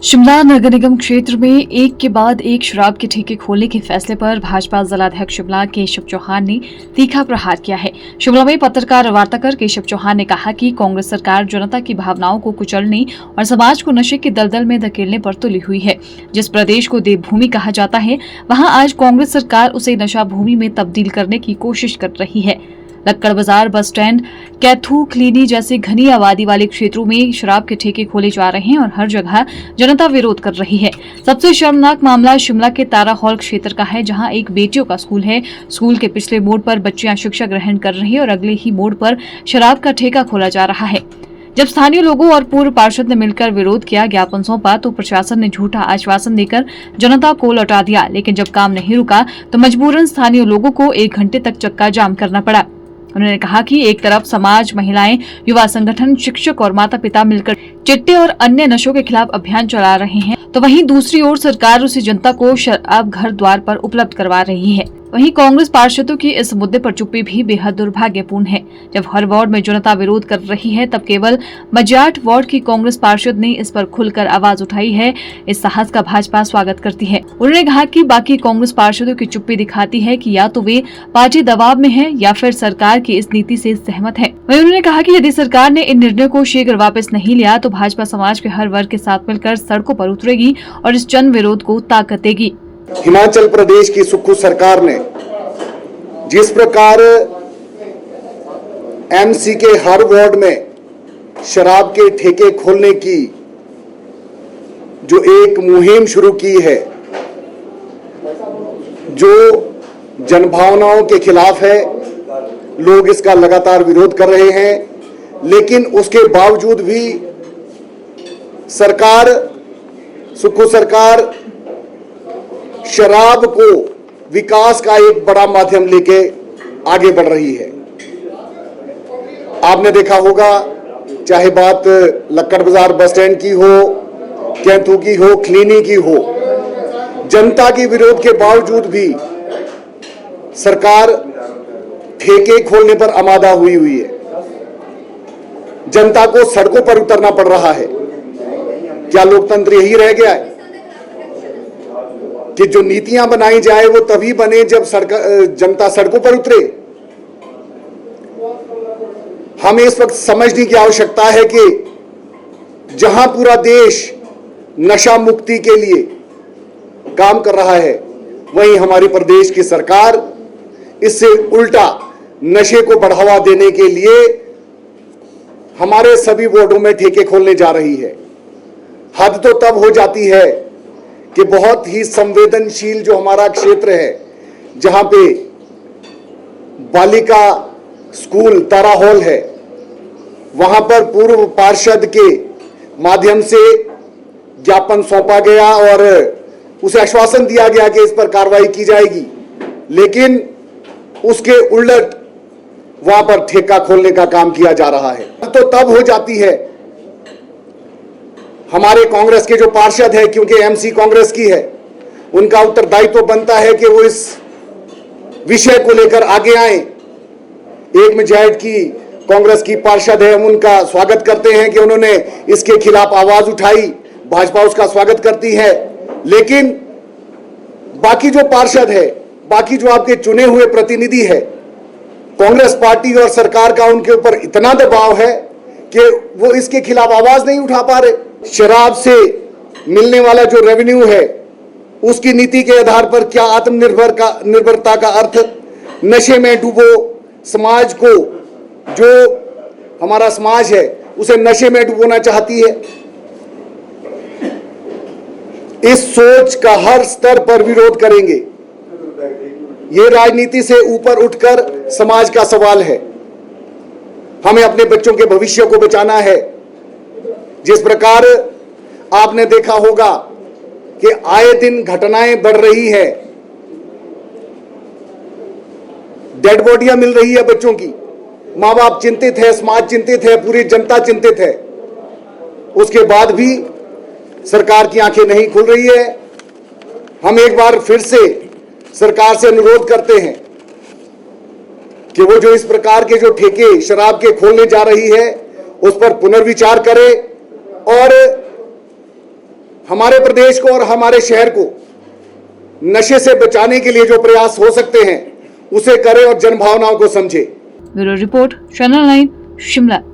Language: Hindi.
शिमला नगर निगम क्षेत्र में एक के बाद एक शराब के ठेके खोलने के फैसले पर भाजपा जिलाध्यक्ष शिमला केशव चौहान ने तीखा प्रहार किया है। शिमला में पत्रकार वार्ता कर केशव चौहान ने कहा कि कांग्रेस सरकार जनता की भावनाओं को कुचलने और समाज को नशे के दलदल में धकेलने पर तुली हुई है। जिस प्रदेश को देवभूमि कहा जाता है, वहां आज कांग्रेस सरकार उसे नशा भूमि में तब्दील करने की कोशिश कर रही है। लक्कड़ बाजार, बस स्टैंड, कैथू, क्लीनी जैसे घनी आबादी वाले क्षेत्रों में शराब के ठेके खोले जा रहे हैं और हर जगह जनता विरोध कर रही है। सबसे शर्मनाक मामला शिमला के तारा हॉल क्षेत्र का है, जहां एक बेटियों का स्कूल है। स्कूल के पिछले मोड़ पर बच्चियां शिक्षा ग्रहण कर रही है और अगले ही मोड़ पर शराब का ठेका खोला जा रहा है। जब स्थानीय लोगों और पूर्व पार्षद ने मिलकर विरोध किया, ज्ञापन सौंपा, तो प्रशासन ने झूठा आश्वासन देकर जनता को लौटा दिया। लेकिन जब काम नहीं रुका तो मजबूरन स्थानीय लोगों को 1 घंटे तक चक्का जाम करना पड़ा। उन्होंने कहा कि एक तरफ समाज, महिलाएं, युवा संगठन, शिक्षक और माता पिता मिलकर चिट्टे और अन्य नशों के खिलाफ अभियान चला रहे हैं, तो वहीं दूसरी ओर सरकार उसी जनता को शराब घर द्वार पर उपलब्ध करवा रही है। वहीं कांग्रेस पार्षदों की इस मुद्दे पर चुप्पी भी बेहद दुर्भाग्यपूर्ण है। जब हर वार्ड में जनता विरोध कर रही है, तब केवल मजाट वार्ड की कांग्रेस पार्षद ने इस पर खुलकर आवाज उठाई है। इस साहस का भाजपा स्वागत करती है। उन्होंने कहा कि बाकी कांग्रेस पार्षदों की चुप्पी दिखाती है कि या तो वे पार्टी दबाव में है या फिर सरकार की इस नीति से सहमत है। वहीं उन्होंने कहा कि यदि सरकार ने इन निर्णयों को शीघ्र वापस नहीं लिया तो भाजपा समाज के हर वर्ग के साथ मिलकर सड़कों पर उतरेगी और इस जन विरोध को ताकत देगी। हिमाचल प्रदेश की सुक्खू सरकार ने जिस प्रकार एमसी के हर वार्ड में शराब के ठेके खोलने की जो एक मुहिम शुरू की है, जो जनभावनाओं के खिलाफ है, लोग इसका लगातार विरोध कर रहे हैं, लेकिन उसके बावजूद भी सरकार, सुक्खू सरकार शराब को विकास का एक बड़ा माध्यम लेके आगे बढ़ रही है। आपने देखा होगा, चाहे बात लक्कड़ बाजार बस स्टैंड की हो, कैथू की हो, क्लीनी की हो, जनता के विरोध के बावजूद भी सरकार ठेके खोलने पर आमादा हुई है। जनता को सड़कों पर उतरना पड़ रहा है। क्या लोकतंत्र यही रह गया है कि जो नीतियां बनाई जाए वो तभी बने जब जनता सड़कों पर उतरे? हमें इस वक्त समझने की आवश्यकता है कि जहां पूरा देश नशा मुक्ति के लिए काम कर रहा है, वहीं हमारी प्रदेश की सरकार इससे उल्टा नशे को बढ़ावा देने के लिए हमारे सभी वार्डों में ठेके खोलने जा रही है। हद तो तब हो जाती है कि बहुत ही संवेदनशील जो हमारा क्षेत्र है, जहां पे बालिका स्कूल तारा हॉल है, वहां पर पूर्व पार्षद के माध्यम से ज्ञापन सौंपा गया और उसे आश्वासन दिया गया कि इस पर कार्रवाई की जाएगी, लेकिन उसके उलट वहां पर ठेका खोलने का काम किया जा रहा है। तो तब हो जाती है हमारे कांग्रेस के जो पार्षद है, क्योंकि एमसी कांग्रेस की है, उनका उत्तरदायित्व तो बनता है कि वो इस विषय को लेकर आगे आए। एक मजाट की कांग्रेस की पार्षद है, हम उनका स्वागत करते हैं कि उन्होंने इसके खिलाफ आवाज उठाई, भाजपा उसका स्वागत करती है। लेकिन बाकी जो पार्षद है, बाकी जो आपके चुने हुए प्रतिनिधि है, कांग्रेस पार्टी और सरकार का उनके ऊपर इतना दबाव है कि वो इसके खिलाफ आवाज नहीं उठा पा रहे। शराब से मिलने वाला जो रेवेन्यू है, उसकी नीति के आधार पर क्या आत्मनिर्भरता का अर्थ? नशे में डूबो समाज को, जो हमारा समाज है उसे नशे में डुबोना चाहती है। इस सोच का हर स्तर पर विरोध करेंगे। ये राजनीति से ऊपर उठकर समाज का सवाल है। हमें अपने बच्चों के भविष्य को बचाना है। जिस प्रकार आपने देखा होगा कि आए दिन घटनाएं बढ़ रही है, डेड बॉडियां मिल रही है बच्चों की, मां बाप चिंतित है, समाज चिंतित है, पूरी जनता चिंतित है, उसके बाद भी सरकार की आंखें नहीं खुल रही है। हम एक बार फिर से सरकार से अनुरोध करते हैं कि वो जो इस प्रकार के जो ठेके शराब के खोलने जा रही है, उस पर पुनर्विचार करे और हमारे प्रदेश को और हमारे शहर को नशे से बचाने के लिए जो प्रयास हो सकते हैं उसे करें और जनभावनाओं को समझे। Bureau report, channel 9, Shimla.